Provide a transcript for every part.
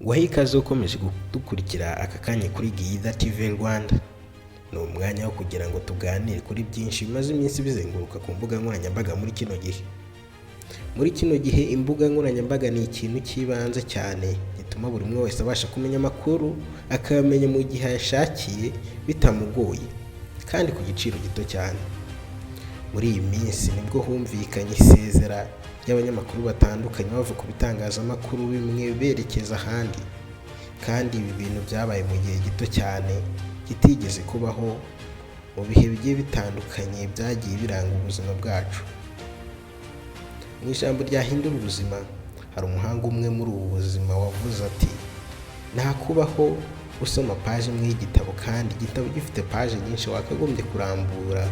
Guhaye ikaze ukomeje gukurikira aka kanya kuri Giyiza TV Rwanda. Ni umwanya wo kugira ngo tuganire kuri byinshi bimaze iminsi bizenguruka ku mbuga nkoranyambaga muri kino gihe. Muri kino gihe imbuga nkoranyambaga ni ikintu cy'ibanze cyane gituma buri umwe wese abasha kumenya amakuru, akayamenya mu gihe yashakiye bitamugoye kandi ku giciro gito cyane. Muri iyi minsi nibwo humvikanye isezera ry'abanyamakuru batandukanye bava ku bitangazamakuru bimwe berekeza ahandi, kandi ibi bintu byabaye mu gihe gito cyane kitigeze kubaho mu bihe bigiye bitandukanye byagiye biranga ubuzima bwacu. Mu ijambo ryahindura ubuzima, hari umuhanga umwe muri ubu buzima wavuze ati nta kubaho usoma paje imwe y'igitabo kandi igitabo gifite paje nyinshi wakagombye kurambura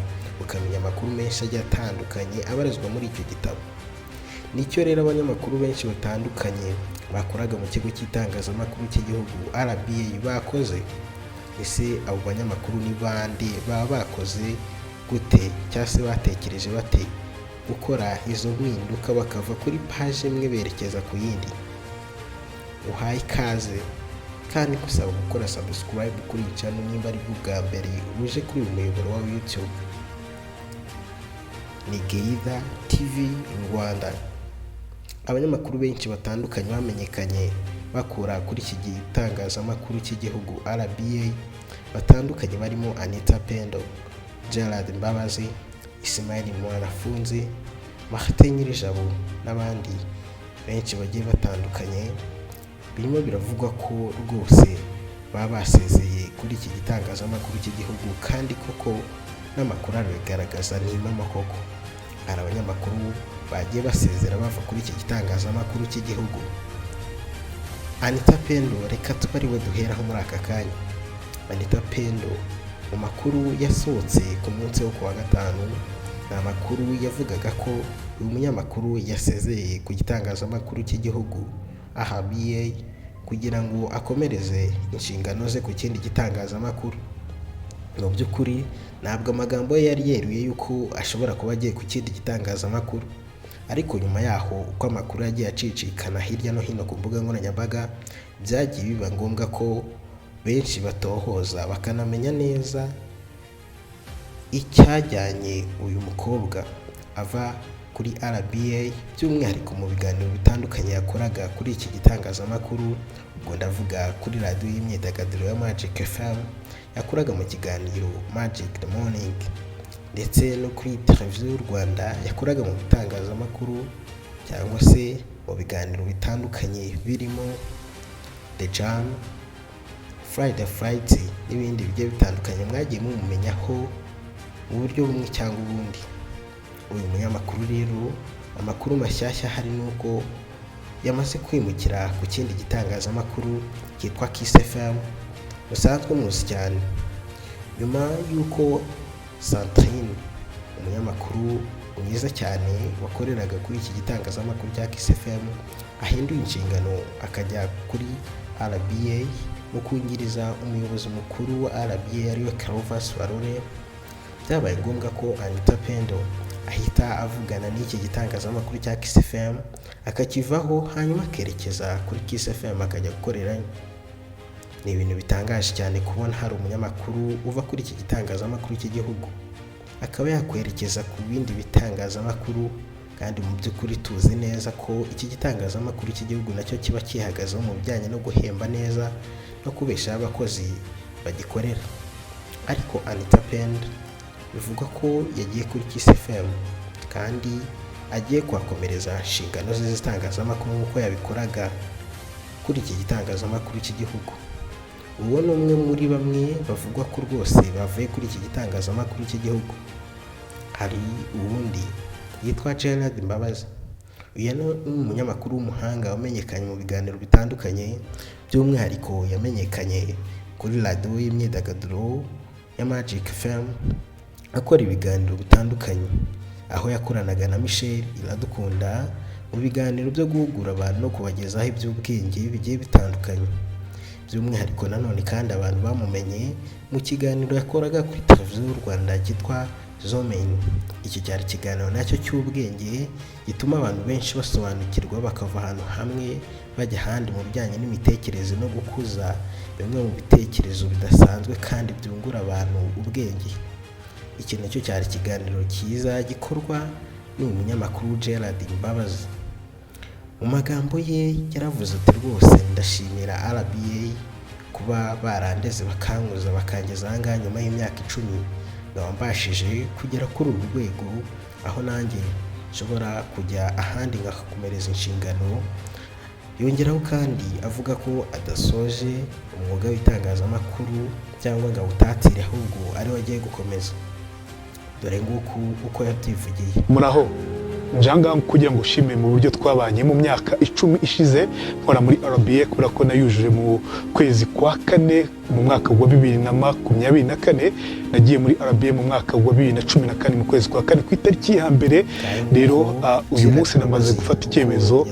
ukamenya amakuru menshi agiye atandukanye abarizwa muri icyo gitabo. Nicyo rero abanyamakuru benshi batandukanye bakoraga mu kigo cy'itangazamakuru cy'igihugu RBA bakoze. Ese abo banyamakuru ni bande? Baba bakoze gute cyangwa se batekereje bate gukora izo mpinduka bakava kuri paje imwe berekeza ku yindi? Uhaye ikaze kandi kusaba gukora subscribe kuri iyi channel nimba ari bwa mbere uje kuri uyu muyoboro wa YouTube. Ni Giyiza TV Rwanda. Abanyamakuru benshi batandukanye bamenyekanye bakora kuri iki gitangazamakuru cy'igihugu RBA batandukanye barimo Anita Pendo, Gerard Mbabazi, Ismail Mwanafunzi, Martin Nyirijabo n'abandi benshi bagiye batandukanye. Birimo biravugwa ko rwose baba basezeye kuri iki gitangazamakuru cy'igihugu, kandi koko n'amakuru arabigaragaza ni impamo koko. Hari abanyamakuru bagiye basezera bava kuri iki gitangazamakuru cy'igihugu. Anita Pendo reka tuba ari we duheraho muri aka kanya. Anita Pendo mu makuru yasohotse ku munsi wo kuwa gatanu, ni amakuru yavugaga ko uyu munyamakuru yasezeye ku gitangazamakuru cy'igihugu RBA kugira ngo akomereze inshingano ze ku kindi gitangazamakuru. Mu by'ukuri ntabwo amagambo ye yari yeruye yuko ashobora kuba agiye ku kindi gitangazamakuru, ariko nyuma yaho uko amakuru yagiye acicikana hirya no hino ku mbuga nkoranyambaga, byagiye biba ngombwa ko benshi batohoza bakanamenya neza icyajyanye uyu mukobwa ava kuri RBA, by'umwihariko mu biganiro bitandukanye yakoraga kuri iki gitangazamakuru. Ubwo ndavuga kuri radiyo y'imyidagaduro ya Magic FM, yakoraga mu kiganiro Magic the Morning, ndetse no kuri televiziyo y'u Rwanda yakoraga mu bitangazamakuru cyangwa se mu biganiro bitandukanye birimo The Jam, Friday Fright n'ibindi bigiye bitandukanye mwagiye mumumenyaho mu buryo bumwe cyangwa ubundi. Uyu munyamakuru rero amakuru mashyashya hari nuko yamaze kwimukira ku kindi gitangazamakuru cyitwa Kiss FM, musanzwe muzi cyane, nyuma yuko Sandrine, umunyamakuru mwiza cyane wakoreraga kuri iki gitangazamakuru cya Kiss FM, ahinduye inshingano akajya kuri RBA mu kwungiriza umuyobozi mukuru wa RBA ariwe Clovis Barore. Byabaye ngombwa ko Anita Pendo ahita avugana n'iki gitangazamakuru cya Kiss FM akakivaho, hanyuma akerekeza kuri Kiss FM akajya gukorerayo. Ni ibintu bitangaje cyane kubona hari umunyamakuru uva kuri iki gitangazamakuru cy'igihugu akaba yakwerekeza ku bindi bitangazamakuru, kandi mu by'ukuri tuzi neza ko iki gitangazamakuru cy'igihugu nacyo kiba cyihagazeho mu bijyanye no guhemba neza no kubeshaho abakozi bagikorera. Ariko Anita Pendo bivugwa ko yagiye kuri Kiss FM kandi agiye kuhakomereza inshingano ze z'itangazamakuru nk'uko yabikoraga kuri iki gitangazamakuru cy'igihugu. Uwo ni umwe muri bamwe bavugwa ko rwose bavuye kuri iki gitangazamakuru cy'igihugu. Hari uwundi yitwa Gerard Mbabazi. Uyu ni umunyamakuru w'umuhanga wamenyekanye mu biganiro bitandukanye, by'umwihariko yamenyekanye kuri radiyo y'imyidagaduro ya Magic FM akora ibiganiro bitandukanye, aho yakoranaga na Michel Iradukunda mu biganiro byo guhugura abantu no kubagezaho iby'ubwenge bigiye bitandukanye. By'umwihariko nanone kandi abantu bamumenye mu kiganiro yakoraga kuri televiziyo y'u Rwanda cyitwa Zomen. Iki cyari ikiganiro nacyo cy'ubwenge gituma abantu benshi basobanukirwa bakava ahantu hamwe bajya ahandi mu bijyanye n'imitekerereze no gukuza bimwe mu bitekerezo bidasanzwe kandi byungura abantu ubwenge. Iki nacyo cyari ikiganiro cyiza gikorwa n'umunyamakuru Gerard Mbabazi. Mu magambo ye yaravuze ati rwose ndashimira RBA kuba barandeze bakanguza bakangeza aha ngaha nyuma y'imyaka 10 nkaba mbashije kugera kuri uru rwego aho nanjye nshobora kujya ahandi ngakomereza inshingano. Yongeraho kandi avuga ko adasoje umwuga w'itangazamakuru cyangwa ngo awutatire ahubwo ari we agiye gukomeza. Dore nguko uko yabyivugiye. Muraho njanga kugira ngo ushime mu buryo twabanye mu myaka 10 ishize nkora muri RBA kubera ko nayujuje mu kwezi kwa 4 mu mwaka wa 2024 nagiye muri RBA mu mwaka wa 2014 mu kwezi kwa 4 ku itariki ya mbere. Rero uyu munsi namaze gufata icyemezo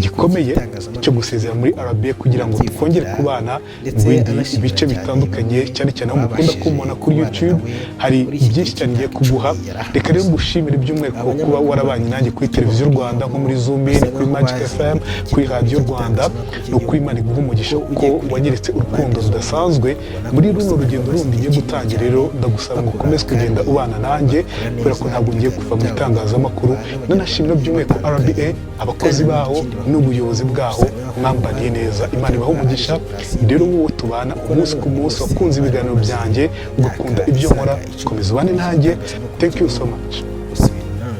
gikomeye cyo gusezera muri RBA kugira ngo twongere kubana mu bindi bice bitandukanye, cyane cyane aho mukunda kumubona kuri YouTube. Hari byinshi cyane ngiye kuguha. Reka rero ngushimire by'umwihariko kuba warabanye nanjye kuri televiziyo Rwanda nko muri Zoom, kuri Magic FM, kuri Radio Rwanda, no kuri Imana iguha umugisha ko wanyeretse urukundo rudasanzwe muri runo rugendo rundi ngiye gutangira. Rero ndagusaba ngo ukomeze kugenda ubana nanjye kubera ko ntabwo ngiye kuva mu itangazamakuru. Nanashimira by'umwihariko RBA, abakozi baho n'ubuyobozi bwaho mwambaniye neza. Imana ibaho umugisha. Rero wowe tubana umunsi ku munsi wakunze ibiganiro byanjye ugakunda ibyo nkora, komeza ubane nanjye. Thank you so much.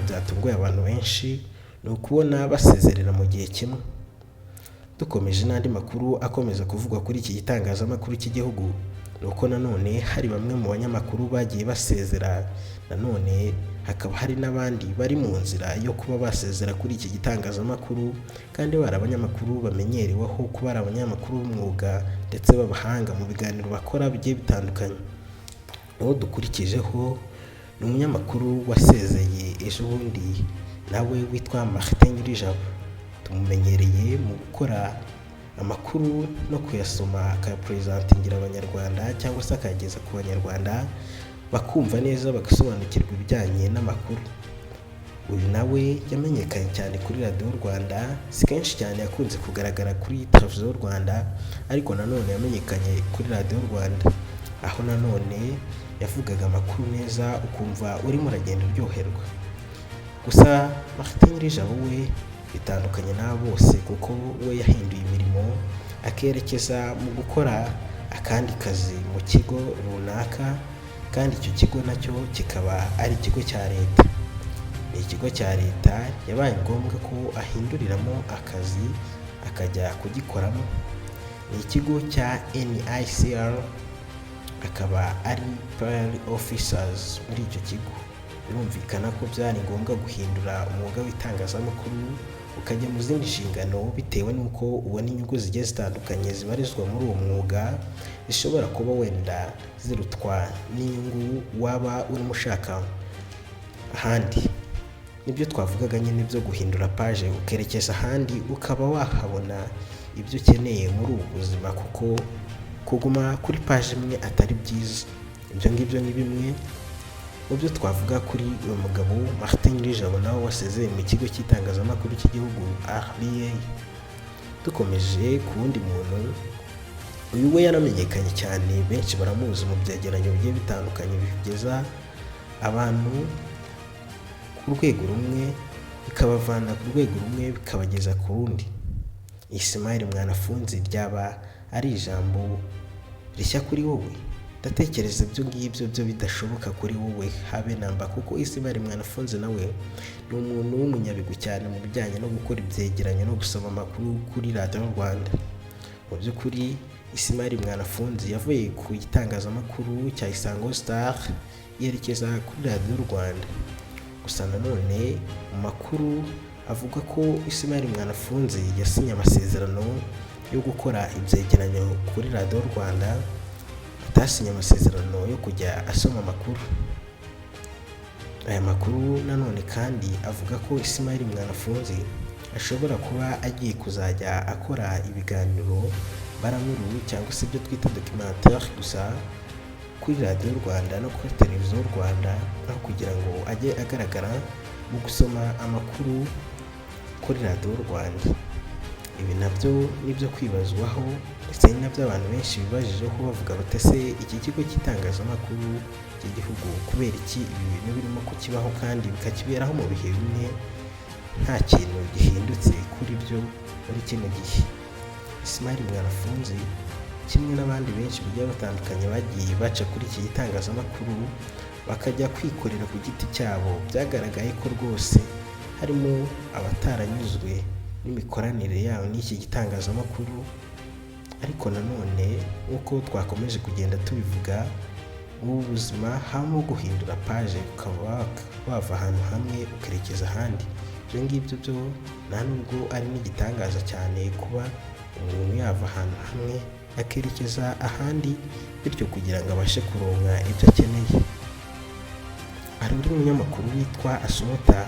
Byatunguye abantu benshi ni ukubona basezerera mu gihe kimwe. Dukomeje n'andi makuru akomeza kuvugwa kuri iki gitangazamakuru cy'igihugu, nuko nanone hari bamwe mu banyamakuru bagiye basezera, nanone hakaba hari n'abandi bari mu nzira yo kuba basezera kuri iki gitangazamakuru kandi bari abanyamakuru bamenyereweho kuba ari abanyamakuru b'umwuga ndetse b'abahanga mu biganiro bakora bigiye bitandukanye. Uwo dukurikijeho ni umunyamakuru wasezeye ejo bundi nawe witwa Martin Nyirijabo. Tumumenyereye mu gukora amakuru no kuyasoma akayapresentingira abanyarwanda cyangwa se akageza ku banyarwanda bakumva neza bagasobanukirwa ibijyanye n'amakuru. Uyu nawe yamenyekanye cyane kuri Radio Rwanda, si kenshi cyane yakunze kugaragara kuri televiziyo Rwanda, ariko nanone yamenyekanye kuri Radio Rwanda aho nanone yavugaga amakuru neza ukumva urimo uragenda uryoherwa. Gusa Martin Nyirijabo we bitandukanye na bose kuko we yahinduye imirimo akerekeza mu gukora akandi kazi mu kigo runaka, kandi icyo kigo nacyo kikaba ari ikigo cya leta. Ni ikigo cya leta yabaye ngombwa ko ahinduriramo akazi akajya kugikoramo. Ni ikigo cya NICR, akaba ari Parole Officers muri icyo kigo. Birumvikana ko byari ngombwa guhindura umwuga w'itangazamakuru ukajya mu zindi nshingano bitewe n'uko ubona inyungu zigiye zitandukanye zibarizwa muri uwo mwuga zishobora kuba wenda zirutwa n'inyungu waba urimo ushaka ahandi. Nibyo twavugaga nyine byo guhindura page ukerekeza ahandi ukaba wahabona ibyo ukeneye muri ubu buzima, kuko kuguma kuri page imwe atari byiza. Ibyo ngibyo ni bimwe mu byo twavuga kuri uyu mugabo Martin Nyirijabo nawe wasezeye mu kigo cy'itangazamakuru cy'igihugu RBA. Dukomeje ku wundi muntu, uyu we yaramenyekanye cyane, benshi baramuzi mu byegeranyo bigiye bitandukanye bigeza abantu ku rwego rumwe bikabavana ku rwego rumwe bikabageza ku rundi. Ismail Mwanafunzi ryaba ari ijambo rishya kuri wowe? Ndatekereza ibyo ngibyo byo bidashoboka kuri wowe habe namba, kuko Ismail Mwanafunzi nawe ni umuntu w'umunyabigwi cyane mu bijyanye no gukora ibyegeranyo no gusoma amakuru kuri Radio Rwanda. Mu by'ukuri Ismail Mwanafunzi yavuye ku itangazamakuru cya Isango Star yerekeza kuri Radio Rwanda. Gusa nanone mu makuru avuga ko Ismail Mwanafunzi yasinye amasezerano yo gukora ibyegeranyo kuri Radio Rwanda, atasinye amasezerano yo kujya asoma amakuru. Aya makuru nanone kandi avuga ko Ismail Mwanafunzi ashobora kuba agiye kuzajya akora ibiganiro baramuru cyangwa se ibyo twita documentaire gusa kuri radiyo Rwanda no kuri televiziyo Rwanda, aho kugira ngo ajye agaragara mu gusoma amakuru kuri radiyo Rwanda. Ibi nabyo ni ibyo kwibazwaho ndetse ni nabyo abantu benshi bibajijeho bavuga bati ese iki kigo cy'itangazamakuru cy'igihugu kubera iki ibi bintu birimo kukibaho kandi bikakiberaho mu bihe bimwe nta kintu gihindutse kuri byo muri kino gihe. Ismail Mwanafunzi kimwe n'abandi benshi bagiye batandukanye bagiye baca kuri iki gitangazamakuru bakajya kwikorera ku giti cyabo, byagaragaye ko rwose harimo abataranyuzwe n'imikoranire yabo n'iki gitangazamakuru. Ariko nanone nk'uko twakomeje kugenda tubivuga, mu buzima habamo guhindura paje, ukaba wava ahantu hamwe ukerekeza ahandi. Ibyo ngibyo byo nta nubwo ari n'igitangaza cyane kuba umuntu yava ahantu hamwe akerekeza ahandi, bityo kugira ngo abashe kuronka ibyo akeneye. Hari undi munyamakuru witwa Asumta,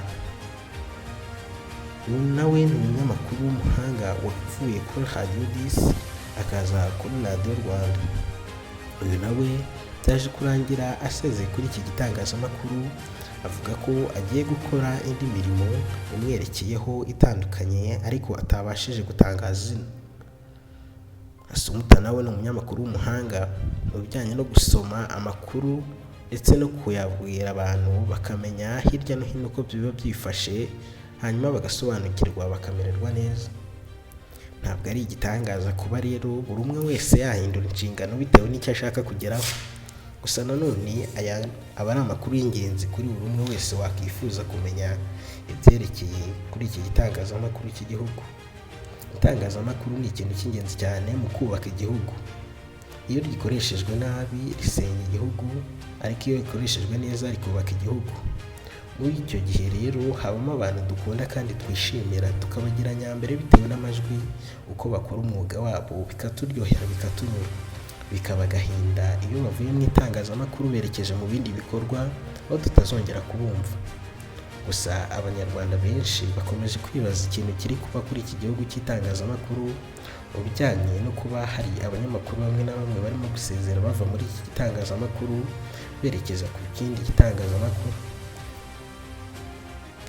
nawe ni umunyamakuru w'umuhanga wavuye kuri Radio 10 akaza kuri radiyo Rwanda. Uyu nawe byaje kurangira asezeye kuri iki gitangazamakuru, avuga ko agiye gukora indi mirimo imwerekeyeho itandukanye ariko atabashije gutangaza izina. Asumta nawe ni umunyamakuru w'umuhanga mu bijyanye no gusoma amakuru ndetse no kuyabwira abantu bakamenya hirya no hino uko biba byifashe, hanyuma bagasobanukirwa bakamererwa neza. Ntabwo ari igitangaza kuba rero buri umwe wese yahindura inshingano bitewe n'icyo ashaka kugeraho. Gusa nanone aya aba ari amakuru y'ingenzi kuri buri umwe wese wakwifuza kumenya ibyerekeye kuri iki gitangazamakuru cy'igihugu. Itangazamakuru ni ikintu cy'ingenzi cyane mu kubaka igihugu. Iyo rikoreshejwe nabi risenya igihugu, ariko iyo rikoreshejwe neza rikubaka igihugu. Muri icyo gihe rero habamo abantu dukunda kandi twishimira, tukabagira nyambere bitewe n'amajwi uko bakora umwuga wabo, bikaturyohera bikatunyura. Bikaba agahinda iyo bavuye mu itangazamakuru berekeje mu bindi bikorwa aho tutazongera kubumva. Gusa abanyarwanda benshi bakomeje kwibaza ikintu kiri kuba kuri iki gihugu cy'itangazamakuru mu bijyanye no kuba hari abanyamakuru bamwe na bamwe barimo gusezera bava muri iki gitangazamakuru berekeza ku kindi gitangazamakuru.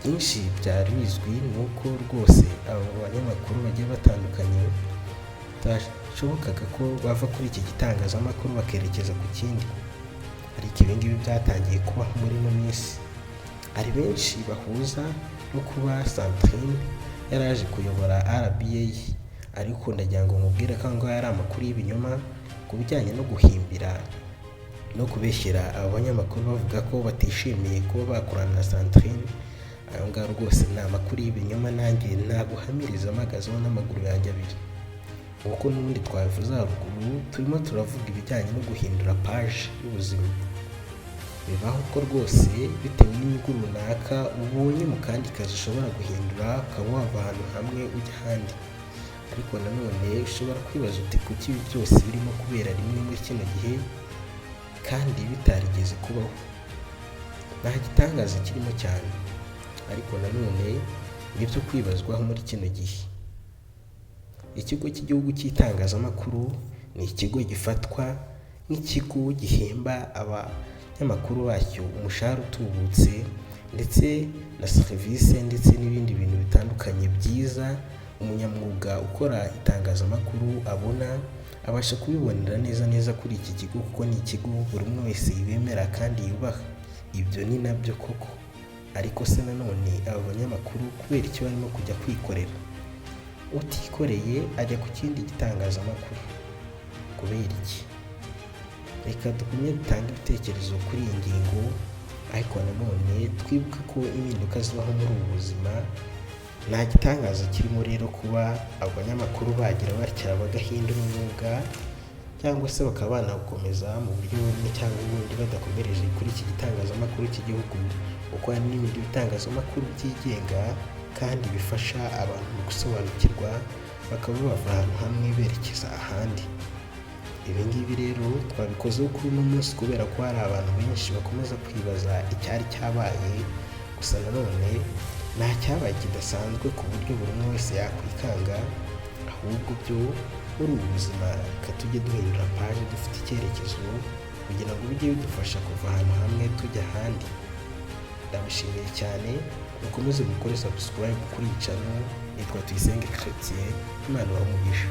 Byinshi byari bizwi nuko rwose abo banyamakuru bagiye batandukanye byashobokaga ko bava kuri iki gitangazamakuru bakerekeza ku kindi, ariko ibi ngibi byatangiye kubaho muri ino minsi. Hari benshi bahuza no kuba Sandrine yaraje kuyobora RBA, ariko ndagira ngo mubwire ko ngo yari amakuru y'ibinyoma ku bijyanye no guhimbira no kubeshyira abo banyamakuru bavuga ko batishimiye kuba bakorana na Sandrine. Ayo ngaho rwose ni amakuru y'ibinyoma, nanjye naguhamiriza amagazeho n'amaguru yanjye abiri. Nk'uko n'ubundi twabivuze haruguru, turimo turavuga ibijyanye no guhindura paje y'ubuzima. Bibaho ko rwose bitewe n'inyungu runaka ubonye mu kandi kazi ushobora guhindura ukaba wava ahantu hamwe ujya ahandi. Ariko nanone ushobora kwibaza uti kuki ibi byose birimo kubera rimwe muri kino gihe kandi bitarigeze kubaho. Nta gitangaza kirimo cyane, ariko nanone nibyo kwibazwaho muri kino gihe. Ikigo cy'igihugu cy'itangazamakuru ni ikigo gifatwa nk'ikigo gihemba abanyamakuru bacyo umushahara utubutse ndetse na serivisi ndetse n'ibindi bintu bitandukanye byiza umunyamwuga ukora itangazamakuru abona, abasha kubibonera neza kuri iki kigo, kuko ni ikigo buri umwe wese yibemera kandi yubaha. Ibyo ni nabyo koko, ariko se nanone aba banyamakuru kubera icyo barimo kujya kwikorera? Utikoreye ajya ku kindi gitangazamakuru kubera iki? Reka dukomye dutange ibitekerezo kuri iyi ngingo, ariko nanone twibuke ko impinduka zibaho muri ubu buzima. Nta gitangaza kirimo rero kuba abanyamakuru bagira batya bagahindura umwuga, cyangwa se bakaba banakomeza mu buryo bumwe cyangwa ubundi badakomereje kuri iki gitangazamakuru cy'igihugu, kuko hari n'ibindi bitangazamakuru byigenga kandi bifasha abantu mu gusobanukirwa, bakaba bava ahantu hamwe berekeza ahandi. Ibi ngibi rero twabikozeho kuri uno munsi kubera ko hari abantu benshi bakomeza kwibaza icyari cyabaye. Gusa nanone nta cyabaye kidasanzwe ku buryo buri umwe wese yakwikanga, ahubwo byo muri ubu buzima reka tujye duhindura paje dufite icyerekezo kugira ngo bijye bidufasha kuva ahantu hamwe tujya ahandi. Ndabashimiye cyane, mukomeze gukora subscribe kuri iyi channel. Nitwa Tuyisenge Chrétien, Imana ibahe umugisha.